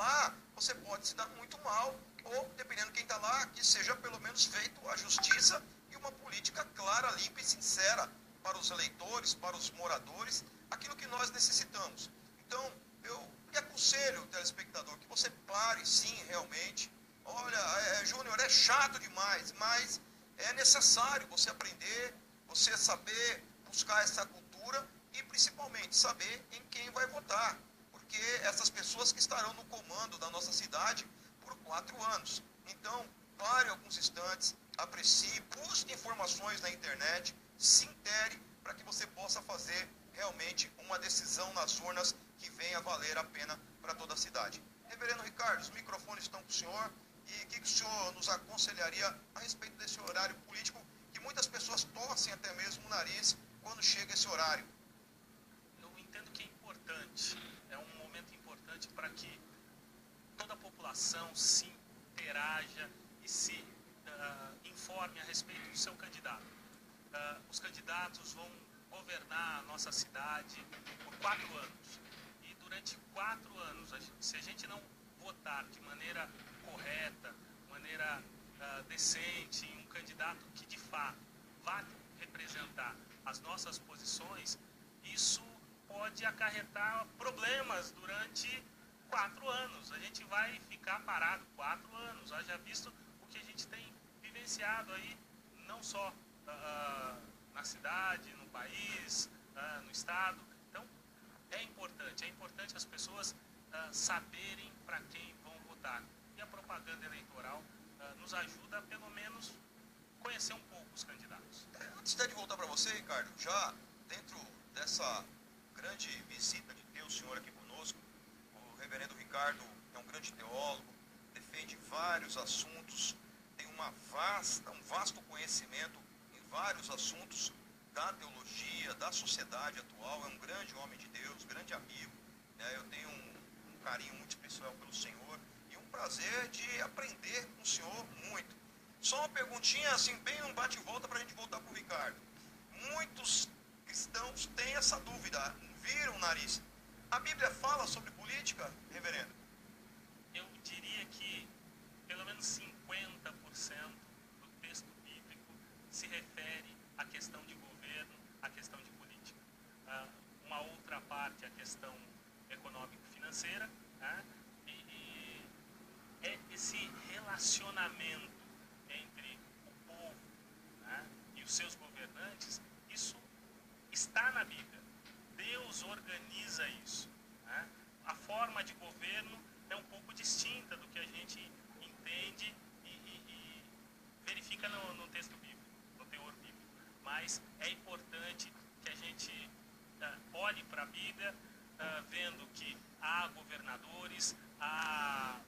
lá você pode se dar muito mal, ou, dependendo de quem está lá, que seja pelo menos feito a justiça e uma política clara, limpa e sincera para os eleitores, para os moradores, aquilo que nós necessitamos. Então, eu lhe aconselho, telespectador, que você pare, sim, realmente. Olha, Júnior, é chato demais, mas é necessário você aprender, você saber buscar essa cultura e, principalmente, saber em quem vai votar. Porque essas pessoas que estarão no comando da nossa cidade por 4 anos. Então, pare alguns instantes, aprecie, busque informações na internet, se intere para que você possa fazer realmente uma decisão nas urnas que venha valer a pena para toda a cidade. Reverendo Ricardo, os microfones estão com o senhor e o que o senhor nos aconselharia a respeito desse horário político que muitas pessoas torcem até mesmo o nariz quando chega esse horário? Eu entendo que é importante, é um momento importante para que toda a população se interaja e se informe a respeito do seu candidato. Os candidatos vão governar a nossa cidade por 4 anos. E durante 4 anos, se a gente não votar de maneira correta, maneira decente, em um candidato que de fato vá representar as nossas posições, isso pode acarretar problemas durante 4 anos. A gente vai ficar parado 4 anos. Haja visto o que a gente tem vivenciado aí, não só na cidade, no país, no estado. Então, é importante as pessoas saberem para quem vão votar. E a propaganda eleitoral nos ajuda a, pelo menos, conhecer um pouco os candidatos. Antes de voltar para você, Ricardo, já dentro dessa grande visita de ter o senhor aqui conosco, o reverendo Ricardo é um grande teólogo, defende vários assuntos, tem um vasto conhecimento em vários assuntos da teologia, da sociedade atual, é um grande homem de Deus, grande amigo, né? Eu tenho um carinho muito especial pelo senhor e um prazer de aprender com o senhor muito. Só uma perguntinha, assim, bem um bate e volta para a gente voltar para o Ricardo. Muitos cristãos têm essa dúvida, viram o nariz. A Bíblia fala sobre política, reverendo? Eu diria que pelo menos 50% do texto bíblico se refere à questão de governo, à questão de política. Uma outra parte, a questão econômico-financeira, né? E é esse relacionamento entre o povo, né, e os seus governantes, isso está na Bíblia. Deus organiza isso, né? A forma de governo é um pouco distinta do que a gente entende e verifica no texto bíblico, no teor bíblico. Mas é importante que a gente olhe para a Bíblia, vendo que há governadores, há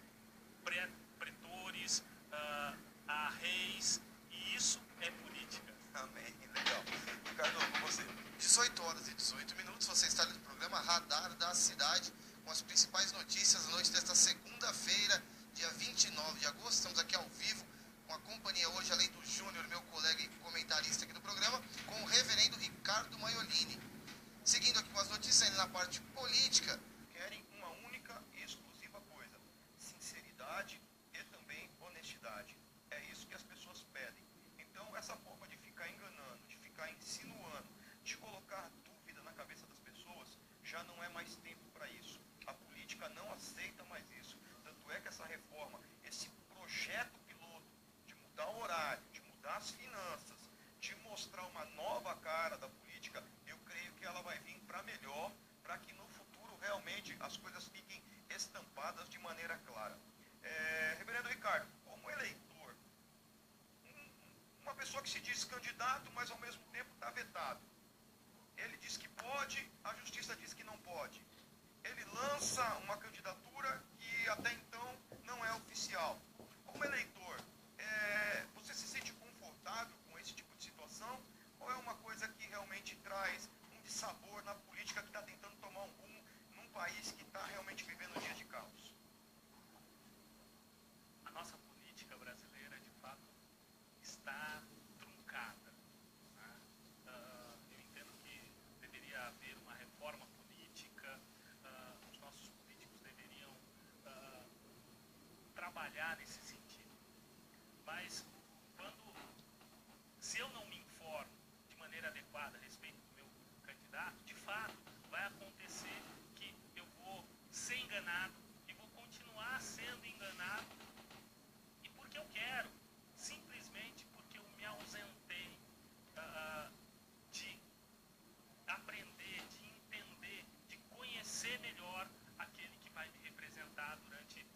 pretores, há reis, e isso é política. Amém, legal. Ricardo, com você. 18 horas e 18 minutos, você está no programa Radar da Cidade, com as principais notícias da noite desta segunda-feira, dia 29 de agosto. Estamos aqui ao vivo, com a companhia hoje, além do Júnior, meu colega e comentarista aqui do programa, com o reverendo Ricardo Maiolini. Seguindo aqui com as notícias, ainda na parte política. Querem uma única e exclusiva coisa: sinceridade e também honestidade. É isso que as pessoas pedem. Então, essa forma de ficar enganando, de ficar insinuando, de colocar dúvida na cabeça das pessoas, já não é mais tempo para isso. A política não aceita mais isso. Tanto é que essa reforma, esse projeto piloto de mudar o horário, de mudar as finanças, de mostrar uma nova cara da política, eu creio que ela vai vir para melhor, para que no futuro realmente as coisas fiquem estampadas de maneira clara. Reverendo Ricardo, como eleitor, uma pessoa que se diz candidato, mas ao mesmo tempo está vetado. Ele diz que pode, a justiça diz que não pode. Ele lança uma candidatura que até então não é oficial. Como eleitor, você se sente confortável com esse tipo de situação? Ou é uma coisa que realmente traz um dissabor na política que está tentando tomar um rumo num país que está realmente vivendo dias de caos? A nossa política brasileira, de fato, está truncada, né? Eu entendo que deveria haver uma reforma política, os nossos políticos deveriam trabalhar nesse sentido. Mas se eu não me informo de maneira adequada a respeito do meu candidato, de fato vai acontecer que eu vou ser enganado e vou continuar sendo enganado, e porque eu quero, simplesmente porque eu me ausentei de aprender, de entender, de conhecer melhor aquele que vai me representar durante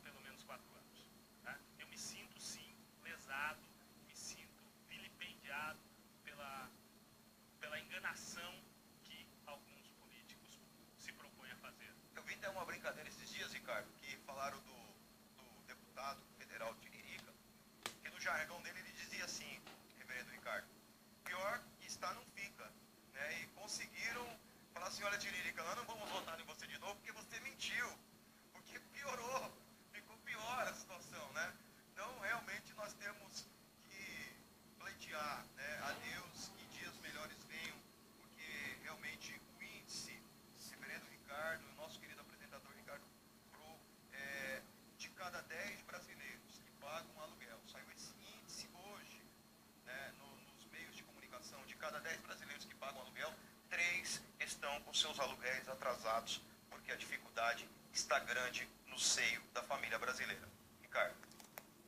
pelo menos 4 anos. Tá? Eu me sinto, sim, lesado, me sinto vilipendiado pela enganação que alguns políticos se propõem a fazer. Eu vi até uma brincadeira esses dias, Ricardo, que falaram do deputado federal Tiririca, que no jargão dele ele dizia assim, reverendo Ricardo, pior que está não fica, né? E conseguiram falar assim, olha Tiririca, nós não vamos votar em você de novo porque você mentiu, porque piorou, ficou pior a situação, né? Então realmente nós temos que pleitear, né, a Deus que dias melhores venham, porque realmente o índice, reverendo Ricardo, o nosso querido apresentador Ricardo Pro, de cada 10 brasileiros que pagam aluguel, saiu esse índice hoje, né, nos meios de comunicação, de cada 10 brasileiros que pagam aluguel, 3 estão com seus aluguéis atrasados, porque a dificuldade está grande no seio da família brasileira. Ricardo.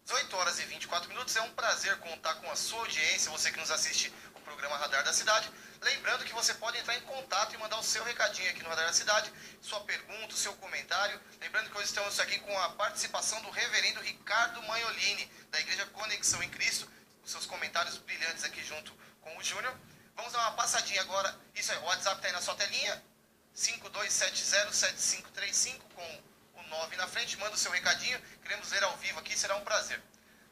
18 horas e 24 minutos, é um prazer contar com a sua audiência, você que nos assiste o programa Radar da Cidade. Lembrando que você pode entrar em contato e mandar o seu recadinho aqui no Radar da Cidade, sua pergunta, o seu comentário. Lembrando que hoje estamos aqui com a participação do reverendo Ricardo Magnolini, da Igreja Conexão em Cristo, os seus comentários brilhantes aqui junto com o Júnior. Vamos dar uma passadinha agora, isso aí, o WhatsApp está aí na sua telinha, 52707535 com o 9 na frente, manda o seu recadinho, queremos ler ao vivo aqui, será um prazer.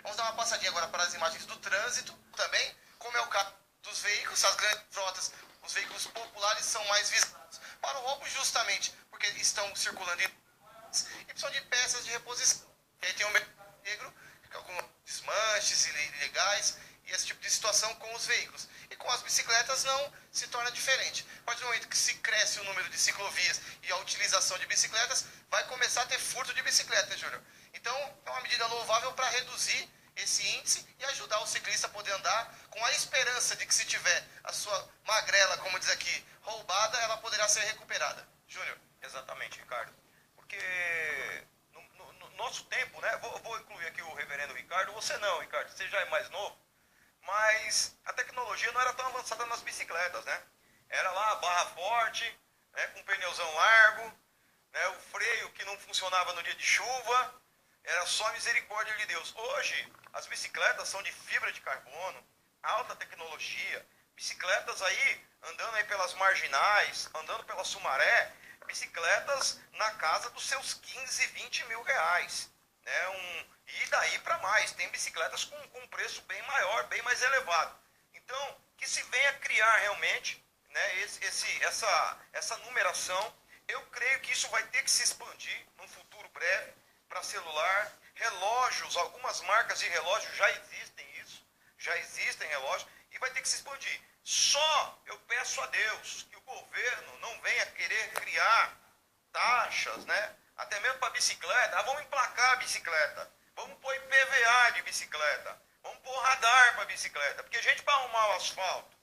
Vamos dar uma passadinha agora para as imagens do trânsito também, como é o caso dos veículos, as grandes frotas, os veículos populares são mais visados para o roubo justamente porque estão circulando e precisam de peças de reposição. E aí tem o mercado negro, com desmanches ilegais e esse tipo de situação com os veículos. E com as bicicletas não se torna diferente. A partir do momento que se cresce o número de ciclovias e a utilização de bicicletas, vai começar a ter furto de bicicleta, Júnior. Então, é uma medida louvável para reduzir esse índice e ajudar o ciclista a poder andar com a esperança de que se tiver a sua magrela, como diz aqui, roubada, ela poderá ser recuperada. Júnior. Exatamente, Ricardo. Porque no nosso tempo, né, vou incluir aqui o reverendo Ricardo, você não, Ricardo, você já é mais novo, mas a tecnologia não era tão avançada nas bicicletas, né? Era lá a barra forte, né, com pneuzão largo, né, o freio que não funcionava no dia de chuva, era só a misericórdia de Deus. Hoje, as bicicletas são de fibra de carbono, alta tecnologia, bicicletas aí, andando aí pelas marginais, andando pela Sumaré, bicicletas na casa dos seus 15, 20 mil reais. Né? E daí para mais, tem bicicletas com preço bem maior, bem mais elevado. Então, que se venha criar realmente, né, essa numeração, eu creio que isso vai ter que se expandir num futuro breve para celular, relógios, algumas marcas de relógio já existem relógios, e vai ter que se expandir. Só eu peço a Deus que o governo não venha querer criar taxas, né? Até mesmo para bicicleta. Vamos emplacar a bicicleta, vamos pôr IPVA de bicicleta, vamos pôr radar para bicicleta, porque gente para arrumar o asfalto,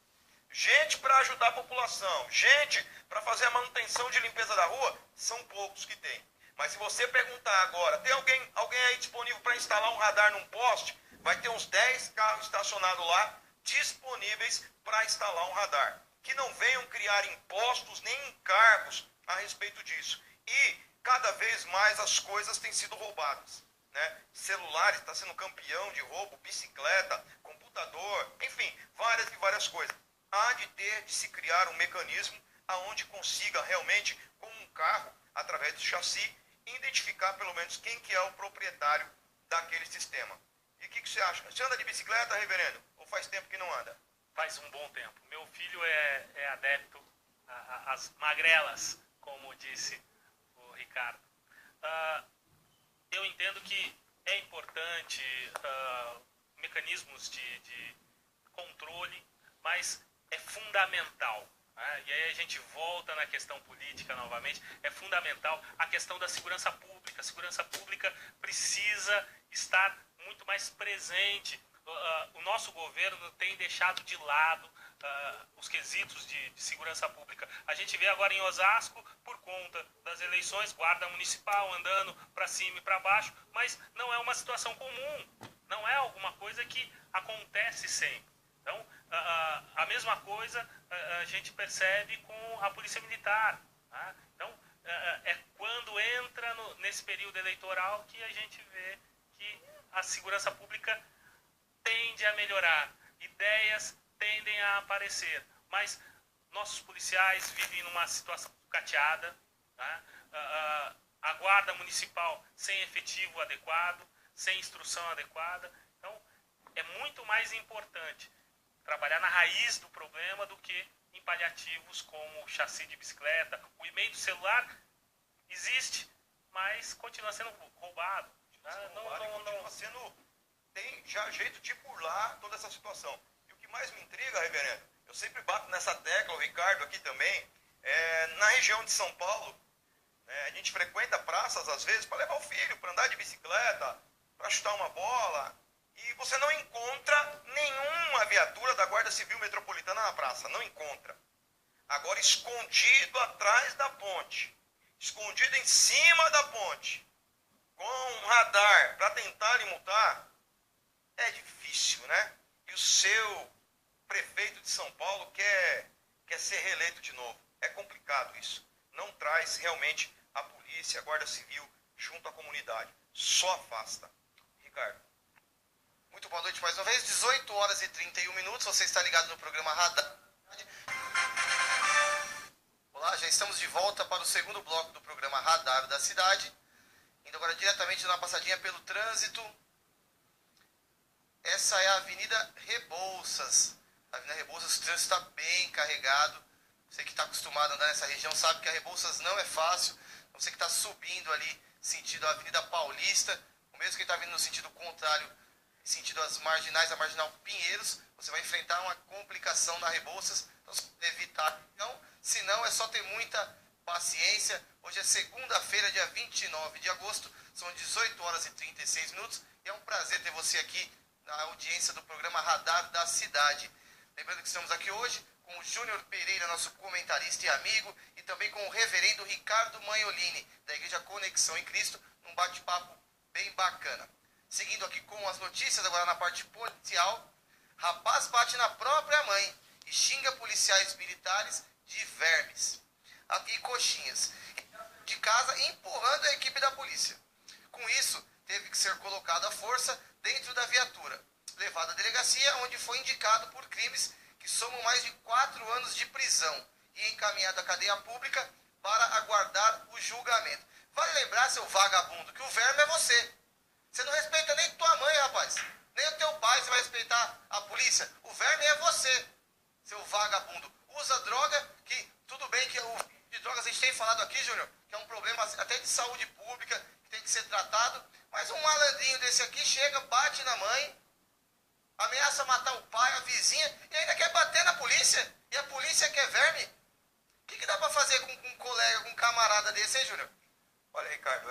gente para ajudar a população, gente para fazer a manutenção de limpeza da rua, são poucos que tem. Mas se você perguntar agora, tem alguém aí disponível para instalar um radar num poste? Vai ter uns 10 carros estacionados lá, disponíveis para instalar um radar. Que não venham criar impostos nem encargos a respeito disso. E cada vez mais as coisas têm sido roubadas. Né? Celulares está sendo campeão de roubo, bicicleta, computador, enfim, várias coisas. Há de se criar um mecanismo aonde consiga realmente, com um carro, através do chassi, identificar pelo menos quem que é o proprietário daquele sistema. E o que você acha? Você anda de bicicleta, reverendo? Ou faz tempo que não anda? Faz um bom tempo. Meu filho é adepto às magrelas, como disse o Ricardo. Eu entendo que é importante mecanismos de controle, mas é fundamental E aí a gente volta na questão política novamente. É fundamental a questão da segurança pública. A segurança pública precisa estar muito mais presente. O nosso governo tem deixado de lado os quesitos de segurança pública. A gente vê agora em Osasco, por conta das eleições, guarda municipal andando para cima e para baixo, mas não é uma situação comum, não é alguma coisa que acontece sempre. Então, a mesma coisa a gente percebe com a Polícia Militar. Tá? Então, é quando entra nesse período eleitoral que a gente vê que a segurança pública tende a melhorar, ideias tendem a aparecer, mas nossos policiais vivem numa situação sucateada, tá? A guarda municipal sem efetivo adequado, sem instrução adequada. Então, é muito mais importante trabalhar na raiz do problema do que em paliativos como o chassi de bicicleta. O e-mail do celular existe, mas continua sendo roubado. Continua sendo... Tem já jeito de burlar toda essa situação. E o que mais me intriga, reverendo, eu sempre bato nessa tecla, o Ricardo aqui também, na região de São Paulo, a gente frequenta praças às vezes para levar o filho, para andar de bicicleta, para chutar uma bola, e você não encontra nenhuma viatura da Guarda Civil Metropolitana na praça, não encontra. Agora, escondido atrás da ponte, escondido em cima da ponte, com um radar para tentar lhe multar, é difícil, né? E o seu prefeito de São Paulo quer ser reeleito de novo. É complicado isso. Não traz realmente a polícia, a Guarda Civil junto à comunidade. Só afasta. Ricardo. Muito boa noite mais uma vez. 18 horas e 31 minutos. Você está ligado no programa Radar. Olá, já estamos de volta para o segundo bloco do programa Radar da Cidade. Indo agora diretamente na passadinha pelo trânsito. Essa é a Avenida Rebouças. A Avenida Rebouças, o trânsito está bem carregado. Você que está acostumado a andar nessa região sabe que a Rebouças não é fácil. Você que está subindo ali, sentido a Avenida Paulista, o mesmo que está vindo no sentido contrário, sentido as marginais, a Marginal Pinheiros, você vai enfrentar uma complicação na Rebouças. Então, evitar. Então, se não, é só ter muita paciência. Hoje é segunda-feira, dia 29 de agosto. São 18 horas e 36 minutos. E é um prazer ter você aqui na audiência do programa Radar da Cidade. Lembrando que estamos aqui hoje com o Júnior Pereira, nosso comentarista e amigo, e também com o reverendo Ricardo Manholini, da Igreja Conexão em Cristo, num bate-papo bem bacana. Seguindo aqui com as notícias, agora na parte policial, rapaz bate na própria mãe e xinga policiais militares de vermes e coxinhas de casa, empurrando a equipe da polícia. Com isso, teve que ser colocado à força dentro da viatura, levado à delegacia, onde foi indicado por crimes que somam mais de 4 anos de prisão e encaminhado à cadeia pública para aguardar o julgamento. Vale lembrar, seu vagabundo, que o verme é você. Você não respeita nem tua mãe, rapaz. Nem o teu pai, você vai respeitar a polícia. O verme é você, seu vagabundo. Usa droga, que tudo bem que o de drogas a gente tem falado aqui, Júnior, que é um problema até de saúde pública, que tem que ser tratado. Mas um malandrinho desse aqui chega, bate na mãe, ameaça matar o pai, a vizinha, e ainda quer bater na polícia. E a polícia quer verme. O que dá pra fazer com um colega, com um camarada desse, hein, Júnior? Olha, Ricardo,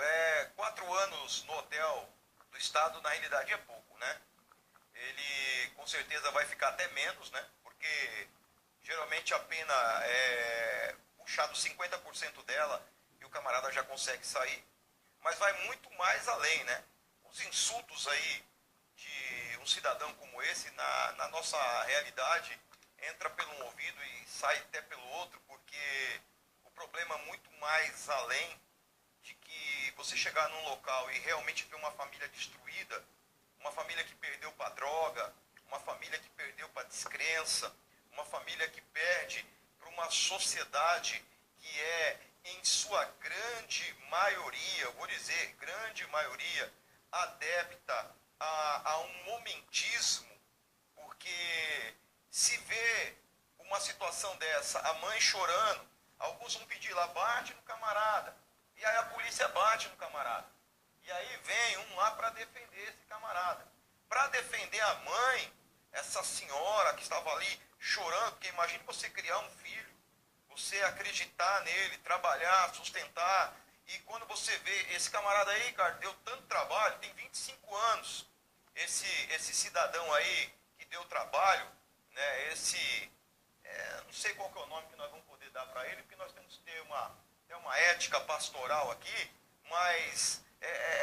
4 anos no hotel do Estado, na realidade, é pouco, né? Ele, com certeza, vai ficar até menos, né? Porque, geralmente, a pena é puxado 50% dela e o camarada já consegue sair. Mas vai muito mais além, né? Os insultos aí de um cidadão como esse, na nossa realidade, entra pelo um ouvido e sai até pelo outro, porque o problema é muito mais além de que você chegar num local e realmente ver uma família destruída, uma família que perdeu para droga, uma família que perdeu para descrença, uma família que perde para uma sociedade que é, em sua grande maioria, eu vou dizer, grande maioria, adepta a um momentismo, porque se vê uma situação dessa, a mãe chorando, alguns vão pedir lá, bate no camarada, e aí a polícia bate no camarada, e aí vem um lá para defender esse camarada, para defender a mãe, essa senhora que estava ali chorando, porque imagine você criar um filho, você acreditar nele, trabalhar, sustentar. E quando você vê esse camarada aí, cara, deu tanto trabalho, tem 25 anos, esse cidadão aí que deu trabalho, né, não sei qual que é o nome que nós vamos poder dar para ele, porque nós temos que ter uma ética pastoral aqui, mas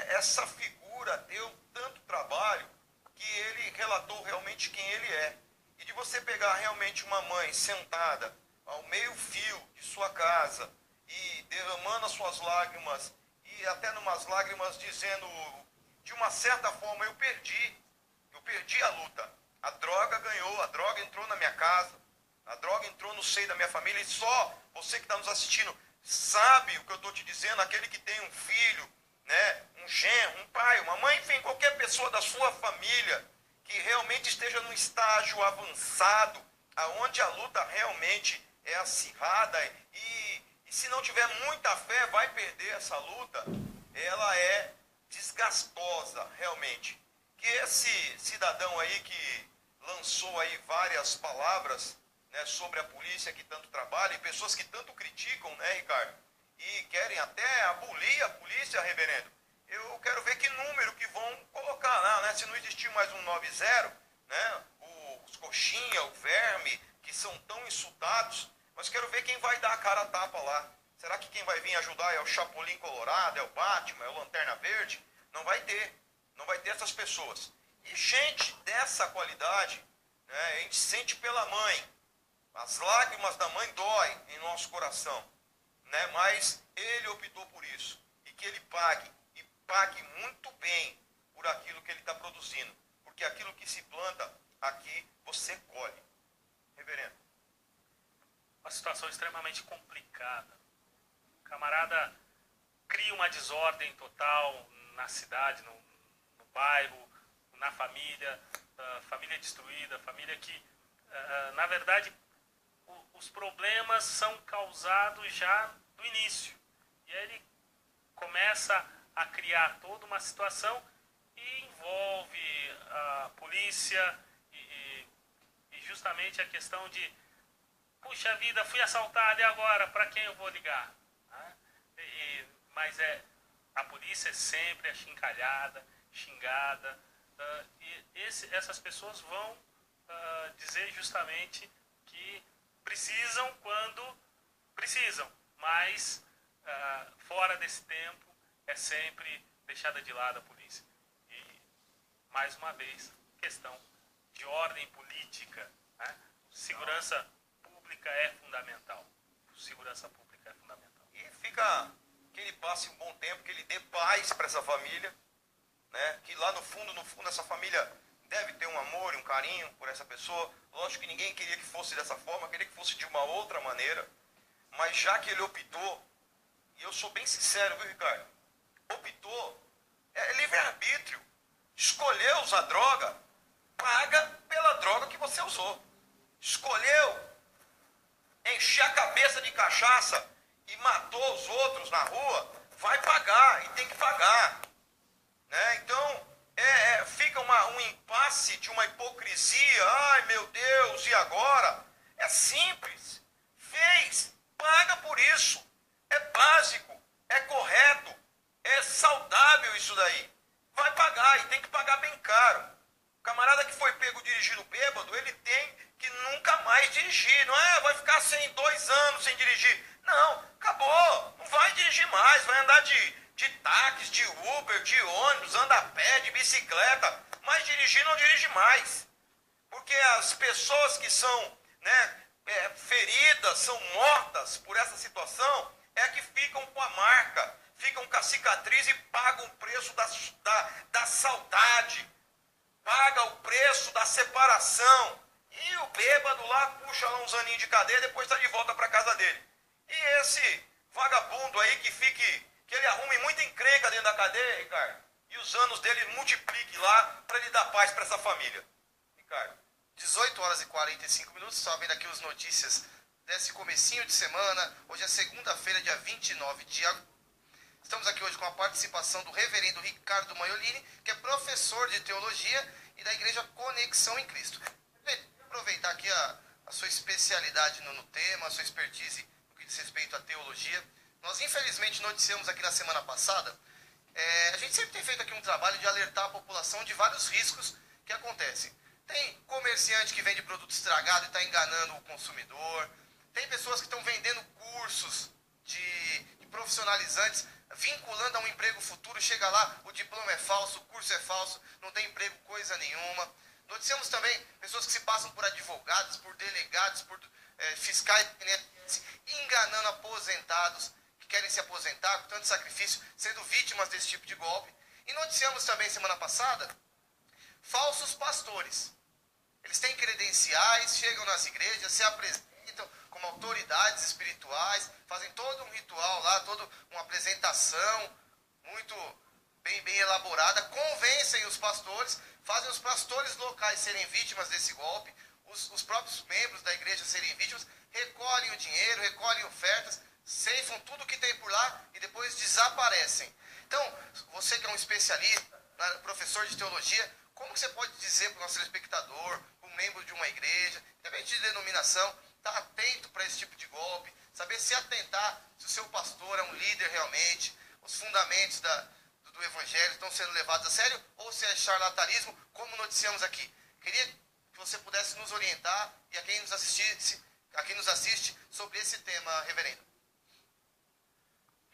essa figura deu tanto trabalho que ele relatou realmente quem ele é. E de você pegar realmente uma mãe sentada ao meio-fio de sua casa e derramando as suas lágrimas, e até numas lágrimas dizendo, de uma certa forma, eu perdi a luta. A droga ganhou, a droga entrou na minha casa, a droga entrou no seio da minha família, e só você que está nos assistindo sabe o que eu estou te dizendo, aquele que tem um filho, né, um genro, um pai, uma mãe, enfim, qualquer pessoa da sua família que realmente esteja num estágio avançado, aonde a luta realmente é acirrada, e se não tiver muita fé, vai perder essa luta, ela é desgastosa, realmente. Que esse cidadão aí que lançou aí várias palavras, né, sobre a polícia que tanto trabalha, e pessoas que tanto criticam, né, Ricardo, e querem até abolir a polícia, reverendo, eu quero ver que número que vão colocar lá, né, se não existir mais um 90, né, os coxinha, o verme, que são tão insultados, mas quero ver quem vai dar a cara a tapa lá. Será que quem vai vir ajudar é o Chapolin Colorado, é o Batman, é o Lanterna Verde? Não vai ter essas pessoas. E gente dessa qualidade, né, a gente sente pela mãe, as lágrimas da mãe doem em nosso coração, né, mas ele optou por isso, e que ele pague muito bem por aquilo que ele está produzindo, porque aquilo que se planta aqui, você colhe. Reverendo. Uma situação extremamente complicada. O camarada cria uma desordem total na cidade, no bairro, na família, família destruída, família que, na verdade, os problemas são causados já do início. E aí ele começa a criar toda uma situação e envolve a polícia e justamente a questão de, puxa vida, fui assaltado, e agora? Para quem eu vou ligar? Mas a polícia é sempre achincalhada, xingada, e essas pessoas vão dizer justamente que precisam quando precisam, mas fora desse tempo é sempre deixada de lado a polícia. E, mais uma vez, questão de ordem política, né? Segurança pública é fundamental. Segurança pública é fundamental. E fica que ele passe um bom tempo, que ele dê paz para essa família, né? Que lá no fundo, essa família deve ter um amor e um carinho por essa pessoa. Lógico que ninguém queria que fosse dessa forma, queria que fosse de uma outra maneira. Mas já que ele optou, e eu sou bem sincero, viu, Ricardo? Optou, é livre-arbítrio. Escolheu usar droga, paga pela droga que você usou. Escolheu encher a cabeça de cachaça e matou os outros na rua, vai pagar, e tem que pagar. Né? Então, fica um impasse de uma hipocrisia. Ai, meu Deus, e agora? É simples. Fez, paga por isso. É básico, é correto, é saudável isso daí. Vai pagar, e tem que pagar bem caro. O camarada que foi pego dirigindo bêbado, ele tem que nunca mais dirigir. Não é, vai ficar 2 anos sem dirigir. Não, acabou. Não vai dirigir mais, vai andar de táxi, de Uber, de ônibus, anda a pé, de bicicleta. Mas dirigir não dirige mais. Porque as pessoas que são, né, feridas, são mortas por essa situação, é que ficam com a marca, ficam com a cicatriz e pagam o preço da saudade, paga o preço da separação. E o bêbado lá puxa lá uns aninhos de cadeia, depois está de volta para casa dele. E esse vagabundo aí que ele arrume muita encrenca dentro da cadeia, Ricardo, e os anos dele multiplique lá para ele dar paz para essa família. Ricardo. 18 horas e 45 minutos, só vendo aqui as notícias desse comecinho de semana. Hoje é segunda-feira, dia 29 de agosto. Estamos aqui hoje com a participação do reverendo Ricardo Maiolini, que é professor de teologia e da Igreja Conexão em Cristo. Vou aproveitar aqui a sua especialidade no tema, a sua expertise que diz respeito à teologia. Nós, infelizmente, noticiamos aqui na semana passada, a gente sempre tem feito aqui um trabalho de alertar a população de vários riscos que acontecem. Tem comerciante que vende produto estragado e está enganando o consumidor. Tem pessoas que estão vendendo cursos de profissionalizantes, vinculando a um emprego futuro. Chega lá, o diploma é falso, o curso é falso, não tem emprego coisa nenhuma. Noticiamos também pessoas que se passam por advogados, por delegados, por fiscais, enganando aposentados que querem se aposentar com tanto sacrifício, sendo vítimas desse tipo de golpe. E noticiamos também, semana passada, falsos pastores. Eles têm credenciais, chegam nas igrejas, se apresentam como autoridades espirituais, fazem todo um ritual lá, toda uma apresentação muito bem elaborada, convencem os pastores, fazem os pastores locais serem vítimas desse golpe, os próprios membros da igreja serem vítimas, recolhem o dinheiro, recolhem ofertas, ceifam tudo que tem por lá e depois desaparecem. Então, você que é um especialista, professor de teologia, como que você pode dizer para o nosso telespectador, para um membro de uma igreja, independente de denominação, estar atento para esse tipo de golpe, saber se atentar se o seu pastor é um líder realmente, os fundamentos do evangelho estão sendo levados a sério, ou se é charlatanismo, como noticiamos aqui. Queria que você pudesse nos orientar e a quem nos assiste sobre esse tema, reverendo.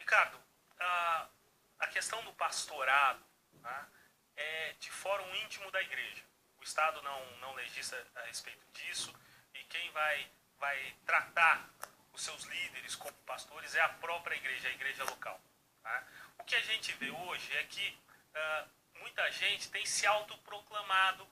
Ricardo, a questão do pastorado, tá, é de fórum íntimo da igreja. O Estado não legisla a respeito disso, e quem vai tratar os seus líderes como pastores é a própria igreja, a igreja local. Tá? O que a gente vê hoje é que muita gente tem se autoproclamado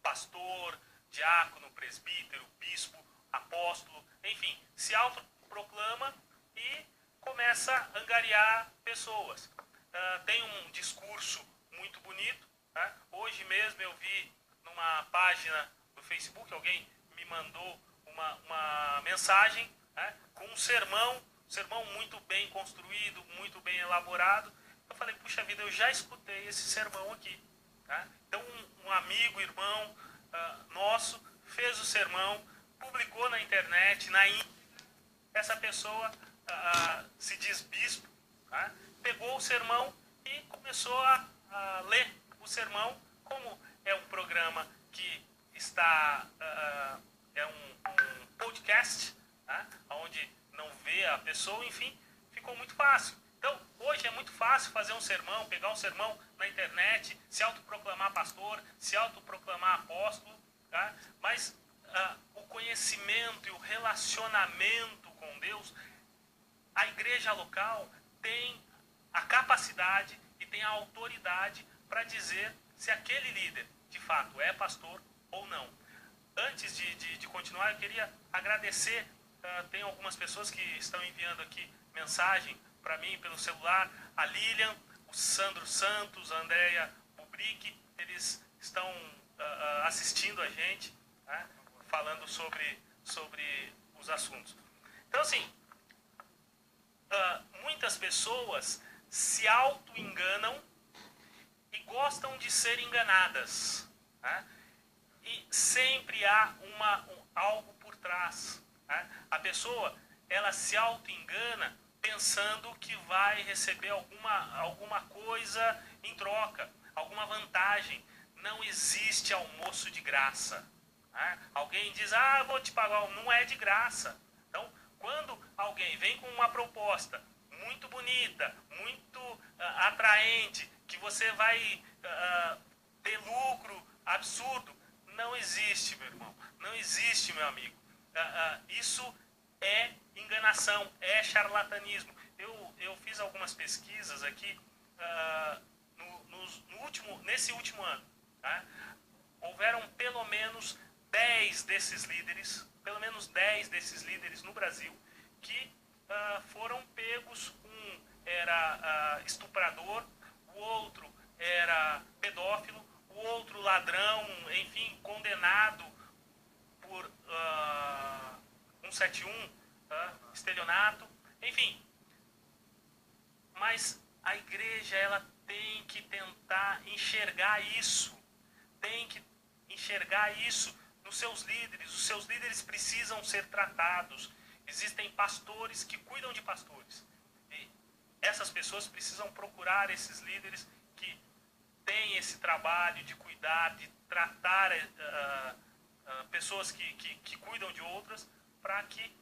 pastor, diácono, presbítero, bispo, apóstolo, enfim, se autoproclama e começa a angariar pessoas. Tem um discurso muito bonito. Tá? Hoje mesmo eu vi numa página do Facebook, alguém me mandou uma mensagem, né, com um sermão muito bem construído, muito bem elaborado. Eu falei, puxa vida, eu já escutei esse sermão aqui. Tá? Então um amigo, irmão nosso, fez o sermão, publicou na internet, essa pessoa se diz bispo, tá? Pegou o sermão e começou a ler o sermão. Como é um programa que está, é um podcast, tá? Onde não vê a pessoa, enfim, ficou muito fácil. Então, hoje é muito fácil fazer um sermão, pegar um sermão na internet, se autoproclamar pastor, se autoproclamar apóstolo, tá? Mas o conhecimento e o relacionamento com Deus, a igreja local tem a capacidade e tem a autoridade para dizer se aquele líder, de fato, é pastor ou não. Antes de continuar, eu queria agradecer, tem algumas pessoas que estão enviando aqui mensagem para mim pelo celular, a Lilian, o Sandro Santos, a Andréia Bubrick, eles estão assistindo a gente, né, falando sobre os assuntos. Então, assim, muitas pessoas se auto-enganam e gostam de ser enganadas, né? E sempre há algo por trás, né? A pessoa, ela se auto-engana pensando que vai receber alguma coisa em troca, alguma vantagem. Não existe almoço de graça, né? Alguém diz, vou te pagar, não é de graça. Então, quando alguém vem com uma proposta muito bonita, muito atraente, que você vai ter lucro absurdo, não existe, meu irmão, não existe, meu amigo. Isso é enganação, é charlatanismo. Eu fiz algumas pesquisas aqui nesse último ano. Tá? Houveram pelo menos 10 desses líderes no Brasil que foram pegos. Um era estuprador, o outro era pedófilo, o outro ladrão, enfim, condenado por 171, estelionato, enfim. Mas a igreja, ela tem que tentar enxergar isso, nos seus líderes. Os seus líderes precisam ser tratados. Existem pastores que cuidam de pastores. E essas pessoas precisam procurar esses líderes que têm esse trabalho de cuidar, de tratar pessoas que cuidam de outras, para que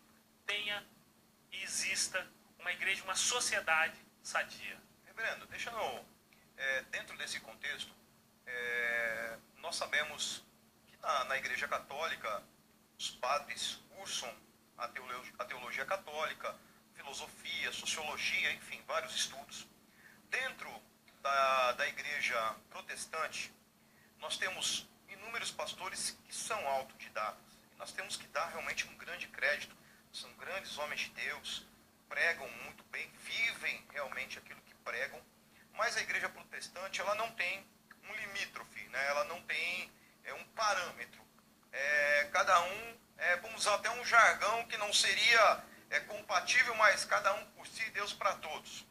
tenha e exista uma igreja, uma sociedade sadia. Reverendo, dentro desse contexto, nós sabemos que na Igreja Católica os padres cursam a teologia católica, filosofia, sociologia, enfim, vários estudos. Dentro da Igreja Protestante, nós temos inúmeros pastores que são autodidatas. E nós temos que dar realmente um grande crédito. São grandes homens de Deus, pregam muito bem, vivem realmente aquilo que pregam. Mas a Igreja Protestante, ela não tem um limítrofe, né? Ela não tem um parâmetro. Cada um, vamos usar até um jargão que não seria compatível, mas cada um por si, Deus para todos.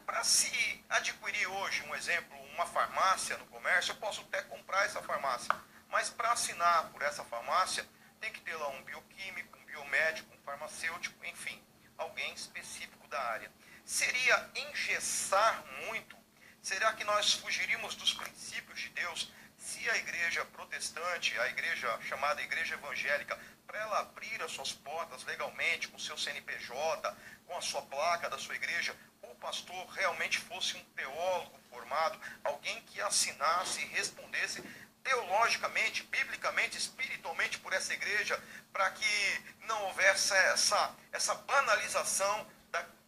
Para se adquirir hoje, um exemplo, uma farmácia no comércio, eu posso até comprar essa farmácia, mas para assinar por essa farmácia, tem que ter lá um bioquímico, um biomédico, um farmacêutico, enfim, alguém específico da área. Seria engessar muito? Será que nós fugiríamos dos princípios de Deus se a igreja protestante, a igreja chamada igreja evangélica, para ela abrir as suas portas legalmente, com o seu CNPJ, com a sua placa da sua igreja, o pastor realmente fosse um teólogo formado, alguém que assinasse e respondesse teologicamente, biblicamente, espiritualmente por essa igreja, para que não houvesse essa banalização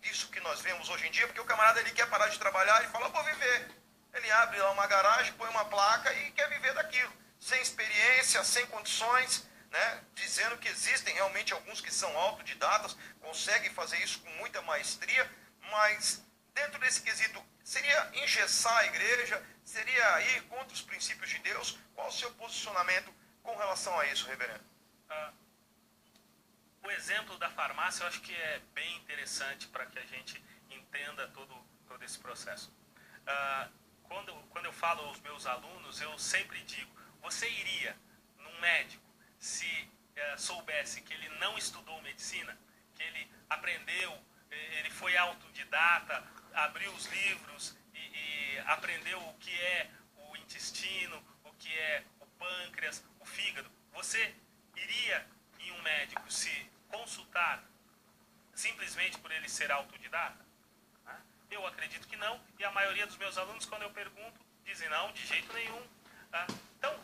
disso que nós vemos hoje em dia, porque o camarada ele quer parar de trabalhar e fala, eu vou viver. Ele abre lá uma garagem, põe uma placa e quer viver daquilo, sem experiência, sem condições, né? Dizendo que existem realmente alguns que são autodidatas, conseguem fazer isso com muita maestria, mas dentro desse quesito, seria engessar a igreja, seria ir contra os princípios de Deus? Qual o seu posicionamento com relação a isso, reverendo? O exemplo da farmácia eu acho que é bem interessante para que a gente entenda todo esse processo. Quando eu falo aos meus alunos, eu sempre digo, você iria num médico se soubesse que ele não estudou medicina, que ele aprendeu, ele foi autodidata, abriu os livros e aprendeu o que é o intestino, o que é o pâncreas, o fígado. Você iria em um médico se consultar simplesmente por ele ser autodidata? Eu acredito que não, e a maioria dos meus alunos, quando eu pergunto, dizem não, de jeito nenhum. Então,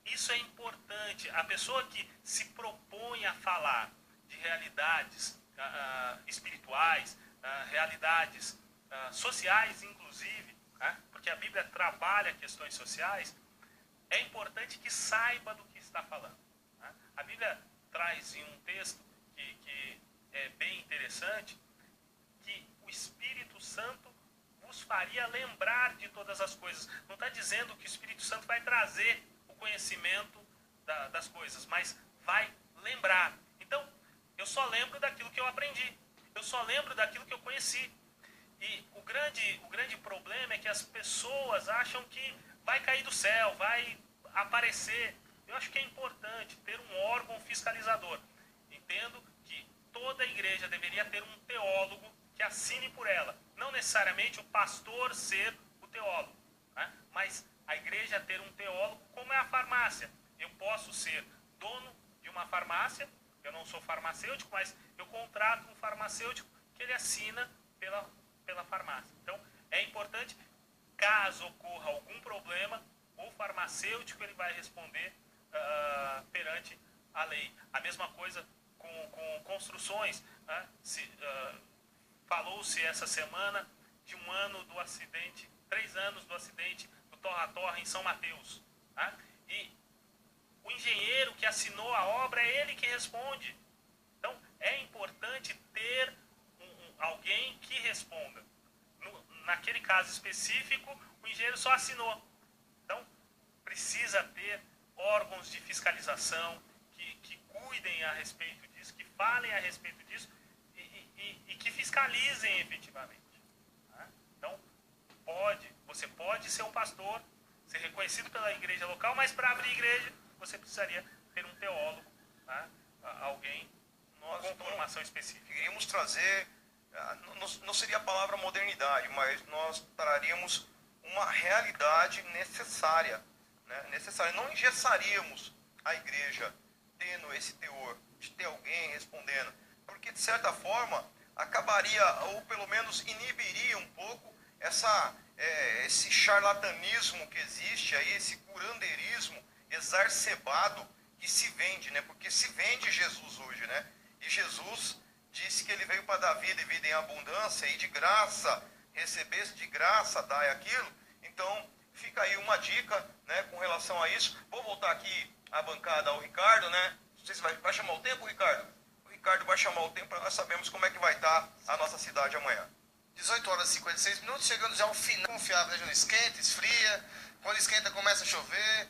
isso é importante. A pessoa que se propõe a falar de realidades espirituais, realidades sociais, inclusive, porque a Bíblia trabalha questões sociais, é importante que saiba do que está falando. A Bíblia traz em um texto que é bem interessante, que o Espírito Santo vos faria lembrar de todas as coisas. Não está dizendo que o Espírito Santo vai trazer o conhecimento das coisas, mas vai lembrar. Então, eu só lembro daquilo que eu aprendi. Eu só lembro daquilo que eu conheci. E o grande problema é que as pessoas acham que vai cair do céu, vai aparecer. Eu acho que é importante ter um órgão fiscalizador. Entendo que toda igreja deveria ter um teólogo que assine por ela. Não necessariamente o pastor ser o teólogo, mas a igreja ter um teólogo, como é a farmácia. Eu posso ser dono de uma farmácia, eu não sou farmacêutico, mas eu contrato um farmacêutico que ele assina pela farmácia. Então, é importante, caso ocorra algum problema, o farmacêutico ele vai responder perante a lei. A mesma coisa com construções. Falou-se essa semana de 1 ano do acidente, 3 anos do acidente do Torra-Torra em São Mateus. E o engenheiro que assinou a obra é ele que responde. Então, é importante ter alguém que responda. Naquele caso específico, o engenheiro só assinou. Então, precisa ter órgãos de fiscalização que cuidem a respeito disso, que falem a respeito disso e que fiscalizem efetivamente. Então, você pode ser um pastor, ser reconhecido pela igreja local, mas para abrir igreja, você precisaria ter um teólogo, alguém com formação específica. Iríamos trazer, não seria a palavra modernidade, mas nós traríamos uma realidade necessária, né? Necessária. Não engessaríamos a igreja tendo esse teor, de ter alguém respondendo, porque de certa forma acabaria, ou pelo menos inibiria um pouco esse charlatanismo que existe aí, esse curandeirismo exacerbado que se vende, né? Porque se vende Jesus hoje, né? E Jesus disse que ele veio para dar vida e vida em abundância, e de graça, recebesse de graça, dai aquilo. Então, fica aí uma dica, né, com relação a isso. Vou voltar aqui à bancada ao Ricardo, né? Não sei se vai chamar o tempo, Ricardo? O Ricardo vai chamar o tempo para nós sabermos como é que vai estar a nossa cidade amanhã. 18 horas e 56 minutos, chegando já ao final. Confiável, né, Júnior? Esquenta, esfria. Quando esquenta, começa a chover.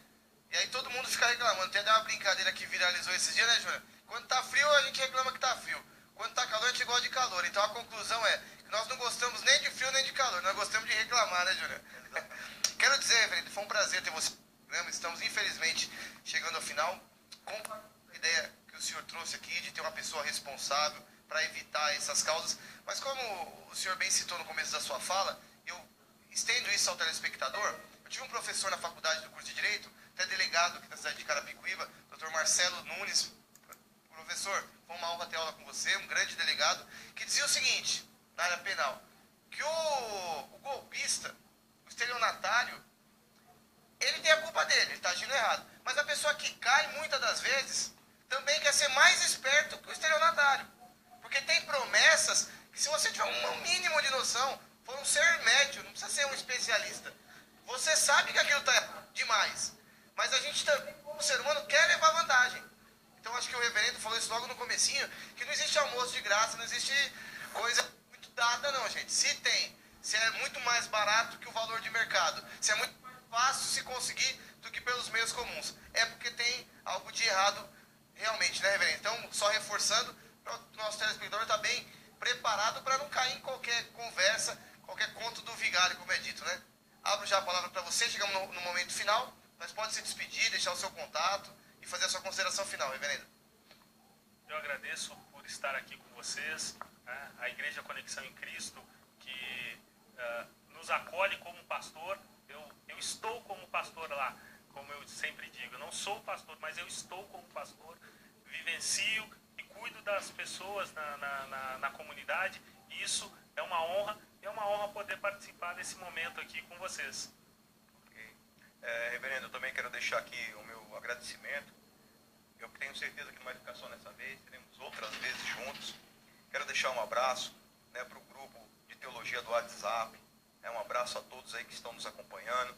E aí todo mundo fica reclamando. Tem até uma brincadeira que viralizou esses dias, né, Júnior? Quando tá frio, a gente reclama que tá frio. Quando tá calor, a gente gosta de calor. Então a conclusão é que nós não gostamos nem de frio nem de calor. Nós gostamos de reclamar, né, Júnior? Quero dizer, reverendo, foi um prazer ter você no programa. Estamos, infelizmente, chegando ao final. Com a ideia que o senhor trouxe aqui de ter uma pessoa responsável para evitar essas causas. Mas como o senhor bem citou no começo da sua fala, eu estendo isso ao telespectador. Eu tive um professor na faculdade do curso de Direito, até delegado aqui na cidade de Carapicuíba, Dr. Marcelo Nunes. Professor, foi uma honra ter aula com você, um grande delegado, que dizia o seguinte, na área penal, que o golpista, o estelionatário, ele tem a culpa dele, ele está agindo errado. Mas a pessoa que cai, muitas das vezes, também quer ser mais esperto que o estelionatário. Porque tem promessas que, se você tiver um mínimo de noção, for um ser médio, não precisa ser um especialista. Você sabe que aquilo está demais. Mas a gente também, como ser humano, quer levar vantagem. Então acho que o reverendo falou isso logo no comecinho, que não existe almoço de graça, não existe coisa muito dada não, gente. Se tem, se é muito mais barato que o valor de mercado, se é muito mais fácil se conseguir do que pelos meios comuns, é porque tem algo de errado realmente, né, reverendo? Então, só reforçando, o nosso telespectador está bem preparado para não cair em qualquer conversa, qualquer conto do vigário, como é dito, né? Abro já a palavra para você, chegamos no momento final, mas pode se despedir, deixar o seu contato e fazer a sua consideração final, reverendo. Eu agradeço por estar aqui com vocês, né? A Igreja Conexão em Cristo, que nos acolhe como pastor. Eu estou como pastor lá, como eu sempre digo. Eu não sou pastor, mas eu estou como pastor, vivencio e cuido das pessoas na comunidade. E isso é uma honra poder participar desse momento aqui com vocês. Reverendo, eu também quero deixar aqui o meu agradecimento. Eu tenho certeza que não vai ficar só nessa vez, teremos outras vezes juntos. Quero deixar um abraço, né, para o grupo de teologia do WhatsApp. Um abraço a todos aí que estão nos acompanhando.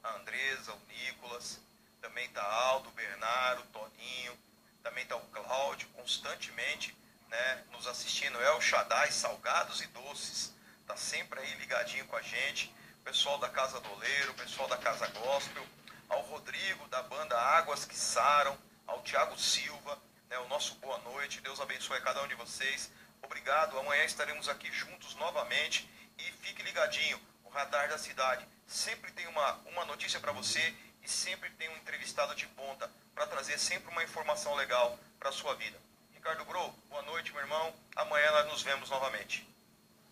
A Andresa, o Nicolas, também está Aldo, o Bernardo, o Toninho, também está o Cláudio, constantemente, né, nos assistindo. É o Shaddai, salgados e doces, está sempre aí ligadinho com a gente. O pessoal da Casa do Oleiro, o pessoal da Casa Gospel, ao Rodrigo da banda Águas que Saram, ao Tiago Silva, né, o nosso boa noite, Deus abençoe a cada um de vocês. Obrigado, amanhã estaremos aqui juntos novamente e fique ligadinho, o Radar da Cidade sempre tem uma notícia para você e sempre tem um entrevistado de ponta para trazer sempre uma informação legal para a sua vida. Ricardo Bro, boa noite, meu irmão, amanhã nós nos vemos novamente.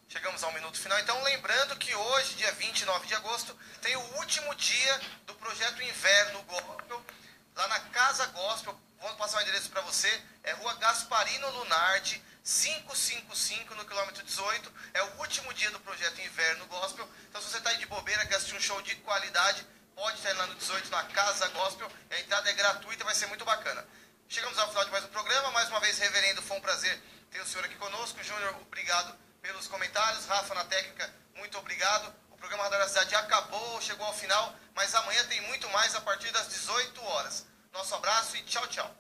Chegamos ao minuto final, então lembrando que hoje, dia 29 de agosto, tem o último dia do projeto Inverno Gospel, lá na Casa Gospel. Vou passar o endereço para você, é Rua Gasparino Lunardi, 555, no quilômetro 18. É o último dia do projeto Inverno Gospel. Então, se você está aí de bobeira, quer assistir um show de qualidade, pode estar lá no 18, na Casa Gospel. A entrada é gratuita, vai ser muito bacana. Chegamos ao final de mais um programa. Mais uma vez, reverendo, foi um prazer ter o senhor aqui conosco. Júnior, obrigado pelos comentários. Rafa, na técnica, muito obrigado. O programa Radar da Cidade acabou, chegou ao final, mas amanhã tem muito mais a partir das 18 horas. Nosso abraço e tchau, tchau.